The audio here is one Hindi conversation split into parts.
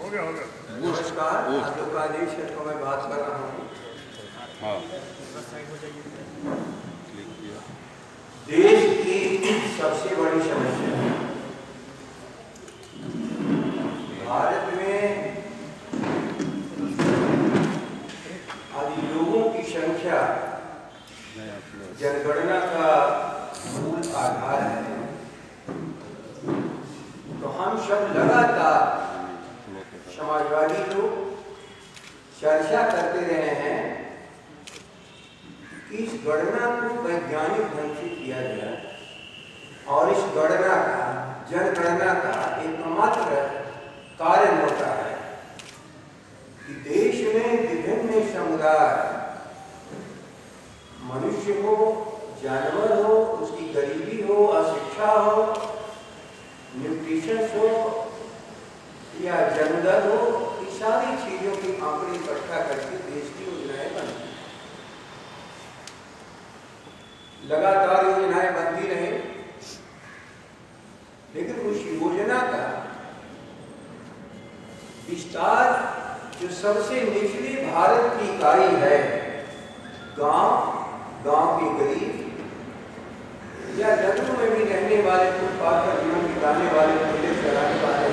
नमस्कार, आप लोग का आदेश है तो मैं बात कर रहा हूँ। हाँ। देश की सबसे बड़ी समस्या है भारत में आज लोगों की संख्या जनगणना का मूल आधार है। तो हम सब लगातार समाजवादी लोग चर्चा करते रहे हैं कि इस गणना को वैज्ञानिक ढंग से किया जाए और इस गणना का जनगणना का एकमात्र कारण होता है कि देश में विभिन्न समुदाय, मनुष्य हो, जानवर हो, उसकी गरीबी हो, अशिक्षा हो, न्यूट्रिशन हो या जंगल हो, इस सारी चीजों की आंकड़े इकट्ठा करके देश की योजनाएं बनती हैं। लगातार योजनाएं बनती रहे, लेकिन उस योजना का विस्तार जो सबसे निचली भारत की इकाई है, गांव के गरीब या नगरों में भी रहने वाले, फुटपाथ पर जीवन बिताने वाले, ठेले चलाने वाले,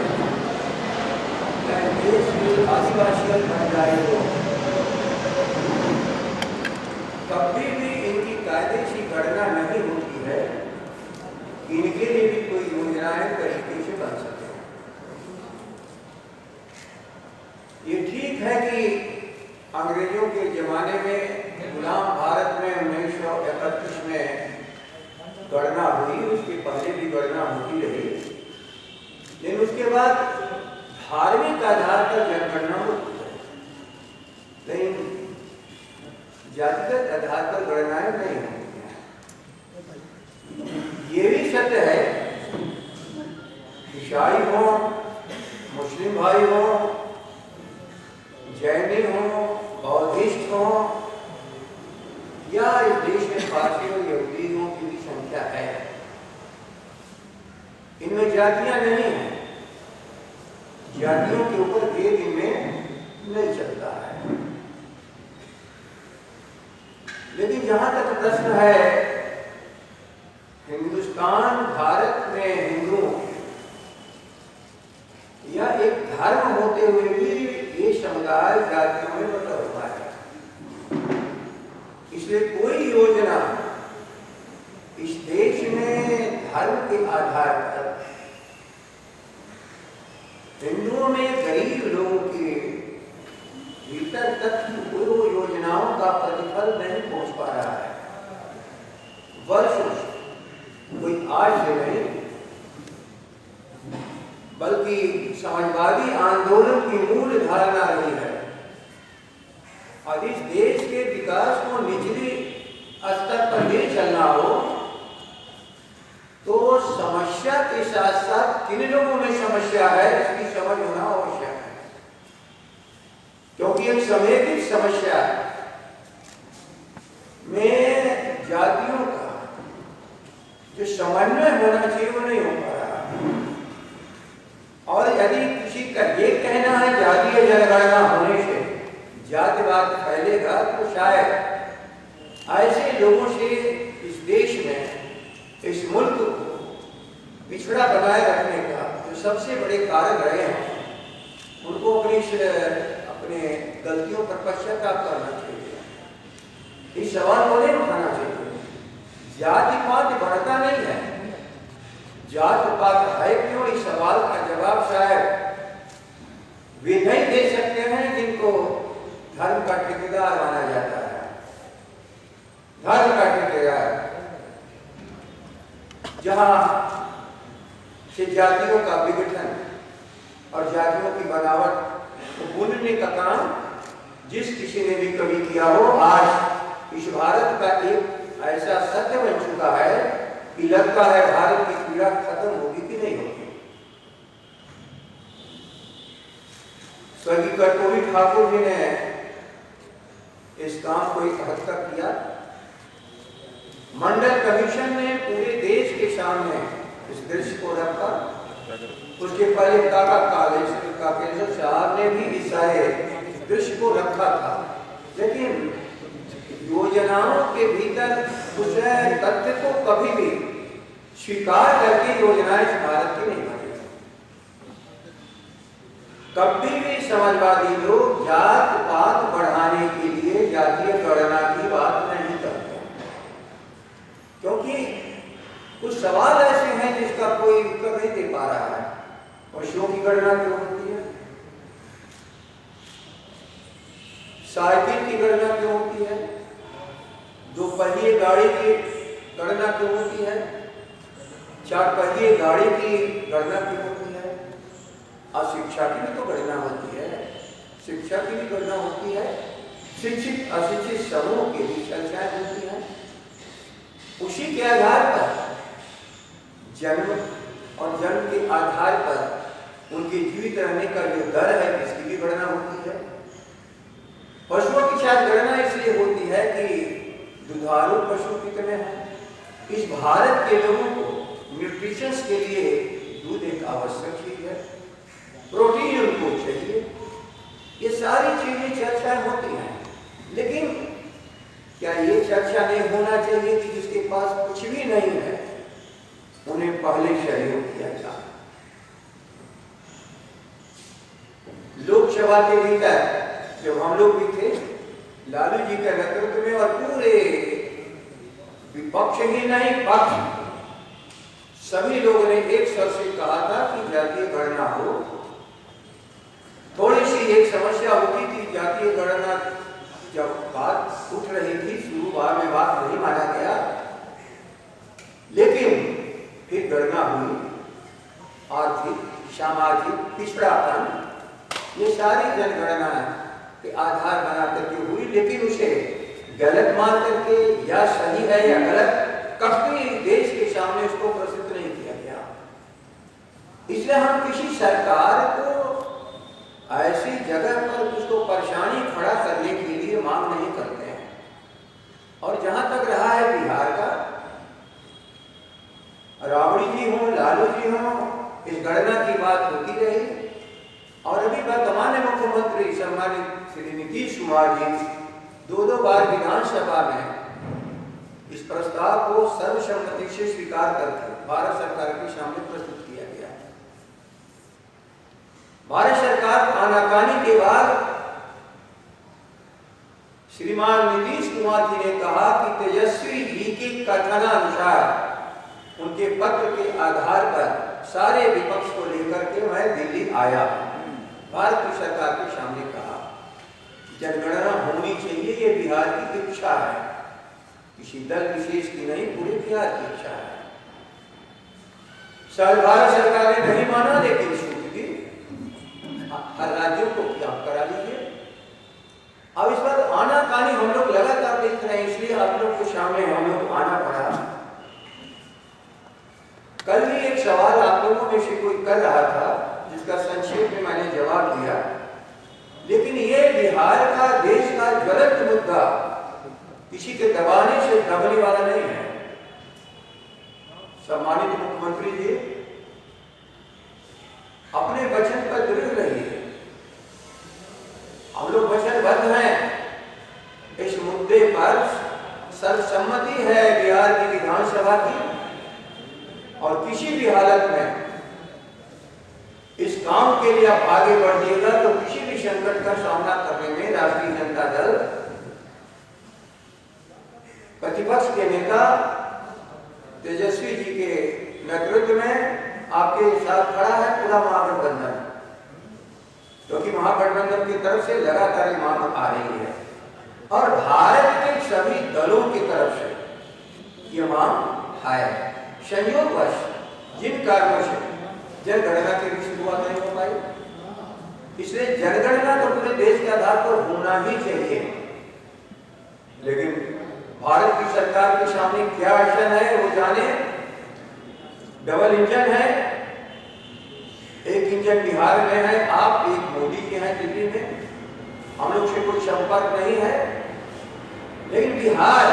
देश के आदिवासी महिलाएं लोग, कभी भी इनकी कायदे से गणना नहीं होती है, इनके लिए भी कोई योजनाएं तरीके से बन सके। ये ठीक है कि अंग्रेजों के जमाने में गुलाम भारत में 1931 में गणना हुई, उसके पहले भी गणना होती रही, लेकिन उसके बाद धार्मिक आधार पर जनगणना होती है, लेकिन जातिगत आधार पर गणनाएं नहीं होती हैं। ये भी सत्य है, ईसाई हो, मुस्लिम भाई हो, जैनी हो, बौद्धिस्ट हो या इस देश में पारसी और यहूदियों की भी संख्या है। इनमें जातियां नहीं हैं, जातियों के ऊपर भेद इनमें नहीं चलता है। लेकिन जहां तक प्रश्न है हिंदुस्तान, भारत में हिंदुओं या एक धर्म होते हुए भी ये समुदाय जातियों में बटा हुआ है, इसलिए कोई योजना इस देश में धर्म के आधार पर हिंदुओं में गरीब लोगों के भीतर तक कोई योजनाओं का प्रतिफल नहीं पहुंच पा रहा है। वर्षों से, कोई आज से नहीं, बल्कि समाजवादी आंदोलन की मूल धारणा रही है। और इस देश के विकास को निचली स्तर पर ले चलना हो तो समस्या के साथ साथ किन लोगों में समस्या है इसकी समझ होना आवश्यक है, क्योंकि एक समेकित समस्या में जातियों का जो समन्वय होना चाहिए वो नहीं हो पा रहा। और यदि किसी का ये कहना है जातीय जनगणना होने से जातिवाद फैलेगा तो शायद ऐसे लोगों से इस देश में, इस मुल्क को पिछड़ा बनाए रखने का जो सबसे बड़े कारण रहे हैं, उनको अपने गलतियों पर पश्चाताप करना चाहिए। इस सवाल को नहीं उठाना चाहिए। जातिवाद बढ़ता नहीं है, जात-पात है क्यों, इस सवाल का जवाब शायद वे नहीं दे सकते हैं जिनको धर्म का ठेकेदार माना जाता है। धर्म का ठेकेदार जहां से जातियों का विघटन और जातियों की बनावट को भूलने का काम जिस किसी ने भी कभी किया हो, आज इस भारत का एक ऐसा सत्य बन चुका है कि लगता है भारत की पीड़ा खत्म होगी कि नहीं होगी। स्वर्गीय कर्पूरी ठाकुर जी ने इस काम को 71 किया। मंडल कमीशन ने पूरे देश के सामने इस दृश्य को रखा उसके पहले काका काकेश्वर साहब ने भी इस सारे दृश्य को रखा था, लेकिन योजनाओं के भीतर उस तथ्य को कभी भी स्वीकार करके योजनाएं इस भारत की नहीं बनी। कभी भी समाजवादी लोग जात पात बढ़ाने के लिए जातीय गणना की बात नहीं करते, क्योंकि कुछ सवाल ऐसे हैं जिसका कोई उत्तर नहीं दे पा रहा है। पशुओं की गणना क्यों होती है? साइकिल की गणना क्यों होती है? दो पहिए गाड़ी की गणना क्यों होती है? चार पहिए गाड़ी की गणना क्यों होती है? अशिक्षा की भी तो गणना होती है, शिक्षा की भी गणना होती है, शिक्षित अशिक्षित समूह की भी चर्चाएं होती हैं। उसी के आधार पर जन्म और जन्म के आधार पर उनके जीवित रहने का जो दर है इसकी भी गणना होती है। पशुओं की शायद गणना इसलिए होती है कि दुधारू पशु कितने हैं। इस भारत के लोगों को न्यूट्रिशंस के लिए दूध एक आवश्यक चीज है, प्रोटीन उनको चाहिए। ये सारी चीजें चर्चा होती हैं, लेकिन क्या ये चर्चा नहीं होना चाहिए कि जिसके पास कुछ भी नहीं है उन्हें पहले सहयोग किया जाए? लोकसभा के भीतर जब हम लोग भी थे, लालू जी के नेतृत्व में और पूरे विपक्ष ही नहीं पक्ष सभी लोगों ने एक स्वर से कहा था कि जातीय गणना हो। थोड़ी सी एक समस्या होती थी, जातीय गणना जब बात उठ रही थी, शुरुआत में बात नहीं माना गया, लेकिन फिर गणना हुई। आर्थिक, सामाजिक पिछड़ापन, ये सारी जनगणना के आधार बना करके हुई, लेकिन उसे गलत मान करके या सही है या गलत कभी देश के सामने उसको प्रसिद्ध नहीं किया गया। इसलिए हम किसी सरकार को ऐसी जगह पर उसको परेशानी खड़ा करने के लिए मांग नहीं करते हैं। और जहां तक रहा है बिहार का, राबड़ी जी हो, लालू जी हो, इस गणना की बात होती रही और अभी वर्तमान मुख्यमंत्री सम्मानित श्री नीतीश कुमार जी दो बार विधानसभा में इस प्रस्ताव को सर्वसम्मति से स्वीकार करके भारत सरकार के सामने प्रस्तुत किया गया। भारत सरकार आनाकानी के बाद श्रीमान नीतीश कुमार जी ने कहा कि तेजस्वी जी के कथनानुसार उनके पत्र के आधार पर सारे विपक्ष को लेकर के मैं दिल्ली आया। भारत की सरकार के सामने कहा जनगणना होनी चाहिए, ये बिहार की इच्छा है, किसी दल विशेष की नहीं, पूरे बिहार की इच्छा है। भारत सरकार ने नहीं माना, लेकिन स्वीकृति हर राज्यों को आप करा लीजिए। अब इस पर आनाकानी हम लोग लगातार देख रहे हैं, इसलिए आप लोग के सामने हम लोग आना पड़ा। कल भी एक सवाल आप लोगों में से कोई कर रहा था, जिसका संक्षेप में मैंने जवाब दिया, लेकिन ये बिहार का, देश का ज्वलंत मुद्दा किसी के दबाने से दबने वाला नहीं है। सम्मानित मुख्यमंत्री जी, अपने वचन पर दृढ़ रहिए। हम लोग वचनबद्ध हैं। इस मुद्दे पर सर्वसम्मति है बिहार की विधानसभा की, और किसी भी हालत में इस काम के लिए आप आगे बढ़िएगा तो किसी भी संकट का सामना करने में राष्ट्रीय जनता दल प्रतिपक्ष के नेता तेजस्वी जी के नेतृत्व में आपके साथ खड़ा है पूरा महागठबंधन, क्योंकि महागठबंधन की तरफ से लगातार मांग आ रही है और भारत के सभी दलों की तरफ से ये मांग है। संयोगवश जिन कारणों से जनगणना की भी शुरुआत नहीं हो पाई, इसलिए जनगणना तो पूरे देश के आधार पर होना ही चाहिए। लेकिन भारत की सरकार के सामने क्या अड़चन है वो जाने। डबल इंजन है, एक इंजन बिहार में है, आप एक मोदी के हैं दिल्ली में, हम लोग से कोई संपर्क नहीं है, लेकिन बिहार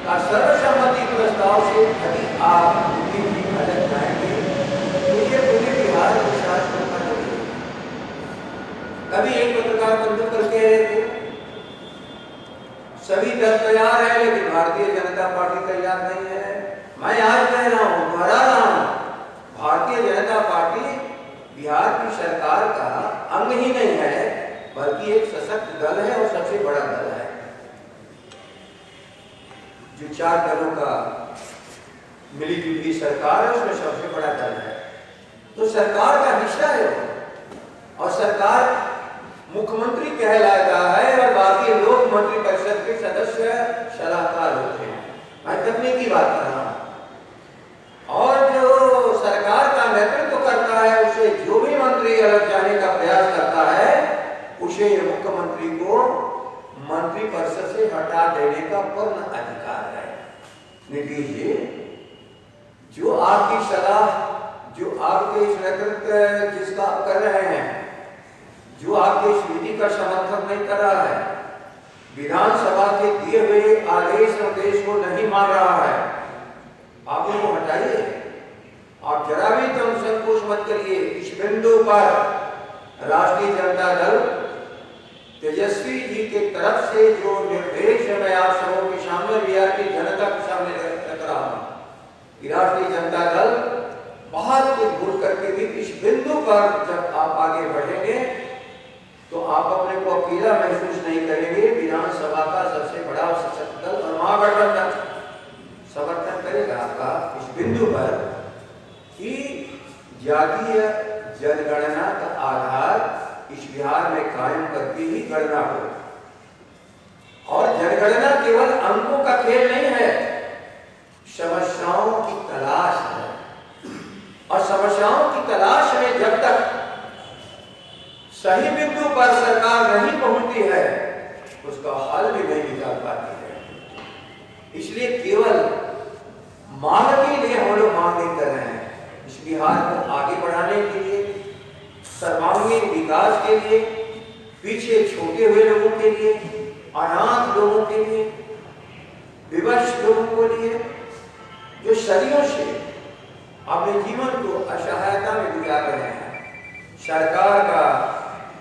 का सर्वसम्मति प्रस्ताव से यदि आप अलग जाएंगे अभी एक पत्रकार बंधु कल कह रहे थे सभी दल तैयार है लेकिन भारतीय जनता पार्टी तैयार नहीं है। मैं आज कह रहा हूं, दोहरा रहा हूं, भारतीय जनता पार्टी बिहार की सरकार का अंग ही नहीं है बल्कि एक सशक्त दल है और सबसे बड़ा दल है। जो 4 दलों का मिली जुली सरकार है उसमें सबसे बड़ा दल है, तो सरकार का हिस्सा है और सरकार मुख्यमंत्री कहलाता है और बाकी लोग मंत्रिपरिषद के सदस्य सलाहकार होते हैं। मैं तकनीकी बात कर रहा हूं। और जो सरकार का नेतृत्व करता है उसे जो भी मंत्री अलग जाने का प्रयास करता है उसे मुख्यमंत्री को मंत्रिपरिषद से हटा देने का पूर्ण अधिकार है। नीतीश जी, जो आपकी सलाह, जो आपके इस नेतृत्व जिसका आप कर रहे हैं, जो आपके इस नीति का समर्थन नहीं कर रहा है, विधानसभा के दिए हुए आदेश निर्देश को नहीं मान रहा है, आप उनको हटाइए। आप जरा भी तो संकोच मत करिए। इस बिंदु पर राष्ट्रीय जनता दल तेजस्वी जी के तरफ से जो निर्देश है मैं आप सबों के सामने, बिहार की जनता के सामने रख रहा हूं कि राष्ट्रीय जनता दल बहुत कुछ भूल करके भी इस बिंदु पर जब आप आगे बढ़ेंगे तो आप अपने को अकेला महसूस नहीं करेंगे। विधानसभा का सबसे बड़ा और सशक्त दल और महागठबंधन समर्थन करेगा आपका इस बिंदु पर कि जातीय जनगणना का आधार इस बिहार में कायम करके ही गणना हो। और जनगणना केवल अंकों का खेल नहीं है, समस्याओं की तलाश है और समस्याओं की तलाश में जब तक सही बिंदु पर सरकार नहीं पहुंचती है उसका हल भी नहीं निकाल पाती है। इसलिए केवल मांग के लिए हम लोग मांग नहीं कर रहे हैं। इस बिहार को आगे बढ़ाने के लिए, सर्वांगीण विकास के लिए, पीछे छूटे हुए लोगों के लिए, अनाथ लोगों के लिए, विवश लोगों के लिए जो सदियों से अपने जीवन को असहायता में गुजार रहे हैं, सरकार का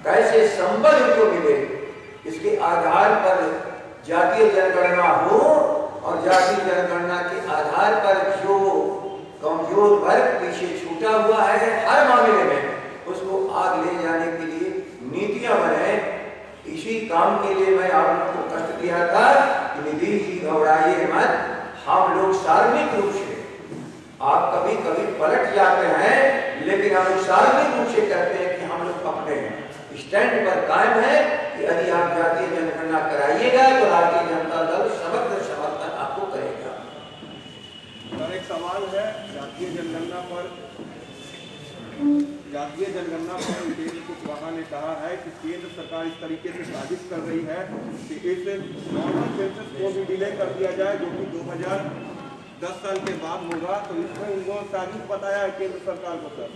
कैसे संबल उनको मिले इसके आधार पर जातीय जनगणना हो और जातीय जनगणना के आधार पर जो कमजोर वर्ग पीछे छूटा हुआ है हर मामले में उसको आगे ले जाने के लिए नीतियां बने। इसी काम के लिए मैं आप लोगों को कष्ट दिया था कि नीतीश जी घबराइए मत, हम लोग सार्वजनिक रूप से, आप कभी कभी पलट जाते हैं लेकिन हम लोग सार्वजनिक रूप से कहते हैं कि हम लोग अपने स्टैंड पर कायम है कि यदि आप जातीय जनगणना कराइएगा तो राष्ट्रीय जनता दल समग्र समर्थन आपको करेगा। एक सवाल है जातीय जनगणना पर उपेंद्र कुशवाहा ने कहा है कि केंद्र सरकार इस तरीके से साजिश कर रही है कि इस नॉर्मल सेंसस को भी डिले कर दिया जाए जो कि 2010 साल के बाद होगा, तो इसमें उन्होंने साजिश बताया है केंद्र सरकार को। सर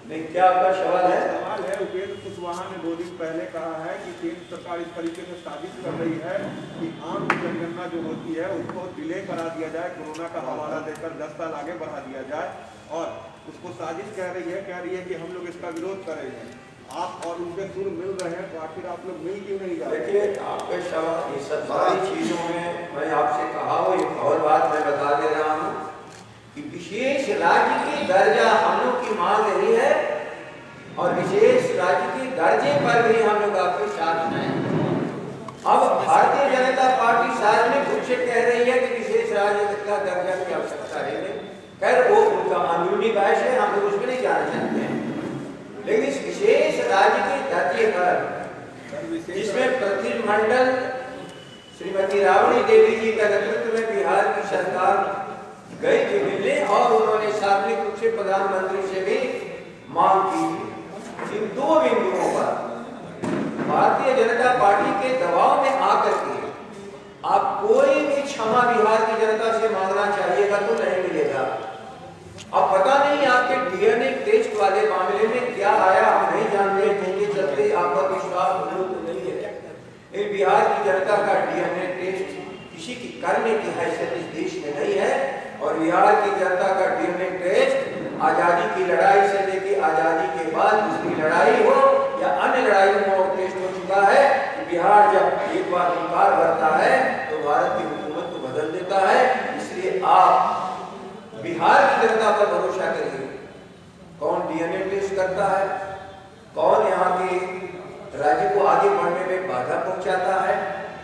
नहीं, क्या आपका सवाल है? सवाल है उपेंद्र कुशवाहा ने 2 दिन पहले कहा है कि केंद्र सरकार इस तरीके से साजिश कर रही है कि आम जनगणना जो होती है उसको डिले करा दिया जाए, कोरोना का हवाला देकर 10 साल आगे बढ़ा दिया जाए और उसको साजिश कह रही है कि हम लोग इसका विरोध करेंगे। आप और उनके सुर मिल रहे हैं तो आखिर आप लोग मिल क्यों नहीं जा रहे? देखिए, आपके सवाल ये सब सारी चीजों में मैं आपसे कहा हूँ, एक और बात मैं बता दे रहा हूँ कि विशेष राज्य की दर्जा हम लोग की मांग रही है और विशेष राज्य के दर्जे पर भी हम लोग आपके साथ हैं। अब भारतीय जनता पार्टी सार्वजनिक रूप से कह रही है कि विशेष राज्य का दर्जा की आवश्यकता है। खैर वो उनका अंदरूनी बहस है, हम लोग उसमें नहीं जाना चाहते हैं, लेकिन इस विशेष राज्य के दर्जे पर जिसमें प्रतिनिधिमंडल श्रीमती राबड़ी देवी जी का नेतृत्व में बिहार की सरकार गई थी मिलने और उन्होंने सार्वजनिक रूप से प्रधानमंत्री से भी मांग की थी। इन 2 बिंदुओं पर भारतीय जनता पार्टी के दबाव में आकर के आप कोई भी क्षमा बिहार की जनता से मांगना चाहिएगा तो नहीं मिलेगा। अब पता नहीं आपके डीएनए टेस्ट वाले मामले में क्या आया, हम नहीं जानते, जिनके चलते आपका विश्वास नहीं है। बिहार की जनता का डीएनए टेस्ट किसी की करने की हैसियत इस देश में नहीं है और बिहार की जनता का डीएनए टेस्ट आजादी की लड़ाई से लेकर आजादी के बाद बाद दूसरी लड़ाई हो या अन्य लड़ाइयों में टेस्ट हो चुका है कि बिहार जब एक बार हुंकार भरता है तो भारत की हुकूमत को बदल देता है। इसलिए आप बिहार की जनता पर भरोसा करिए। कौन डीएनए टेस्ट करता है, कौन यहाँ के राज्य को आगे बढ़ने में बाधा पहुंचाता है,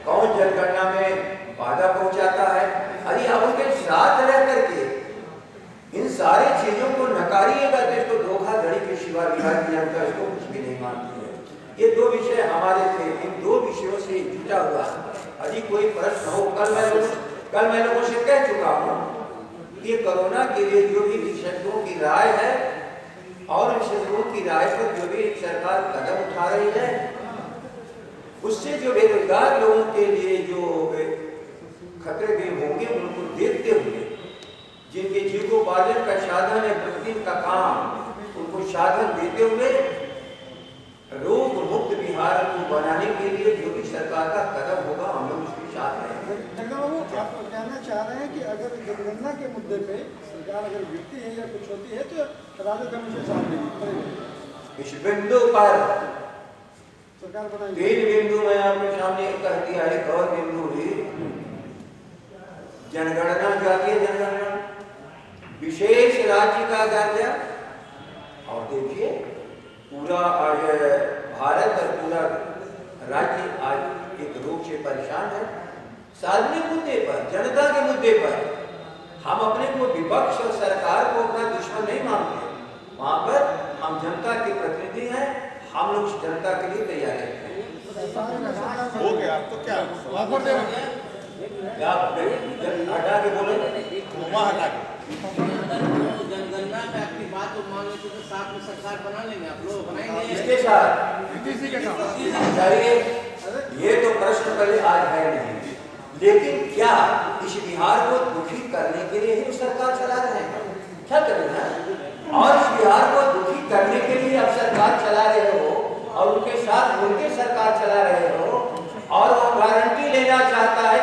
कौन जनगणना में बाधा पहुंचाता है, अरे आप उनके साथ रह करके इन सारी चीजों को नकारिएगा तो इसको धोखाधड़ी के सिवा बिहार की जनता इसको कुछ भी नहीं मानती है। ये दो विषय हमारे थे, इन दो विषयों से जुटा हुआ। यदि कोई प्रश्न हो, कल मैं लोगों से कह चुका हूँ कि कोरोना के लिए जो भी विशेषज्ञों की राय है और विशेषज्ञों की राय पर जो भी सरकार कदम उठा रही है, उससे जो बेरोजगार लोगों के लिए जो खतरे भी होंगे उनको देखते हुए, जिनके जीविकोपार्जन का साधन है प्रतिदिन का काम, उनको साधन देते हुए रोग मुक्त बिहार को बनाने के लिए जो भी सरकार का कदम होगा हम लोग उसके साथ रहेंगे। जगदम्बा बाबू, आप कहना चाह रहे हैं कि अगर जनगणना के मुद्दे पे सरकार अगर गिरती है या कुछ होती है तो राजद कमीशन साथ देगी पड़ेगी। इस बिंदु पर सरकार बनाएगी। 3 बिंदु मैं आपके सामने कह दिया है। एक और बिंदु भी जनगणना, जातीय जनगणना, विशेष राज्य का दर्जा, और देखिए पूरा आज भारत और पूरा राज्य आज एक रोग से परेशान है। सार्वजनिक मुद्दे पर, जनता के मुद्दे पर हम अपने को विपक्ष और सरकार को अपना दुश्मन नहीं मानते। वहां पर हम जनता के प्रतिनिधि हैं, हम लोग जनता के लिए तैयार हैं। हो गया अब तो क्या हटा के बोलो, हटा के जनगणना पे आपकी बात तो मान लेते तो साथ में सरकार बना लेंगे, आप लोग बनाएंगे इसके साथ चलिए, ये तो प्रश्न पहले आज है नहीं, लेकिन क्या इस बिहार को दुखी करने के लिए ही सरकार चला रहे हैं? क्या करें ना, और इस बिहार को दुखी करने के लिए अब सरकार चला रहे हो और उनके साथ मिलकर सरकार चला रहे हो और वो गारंटी लेना चाहता है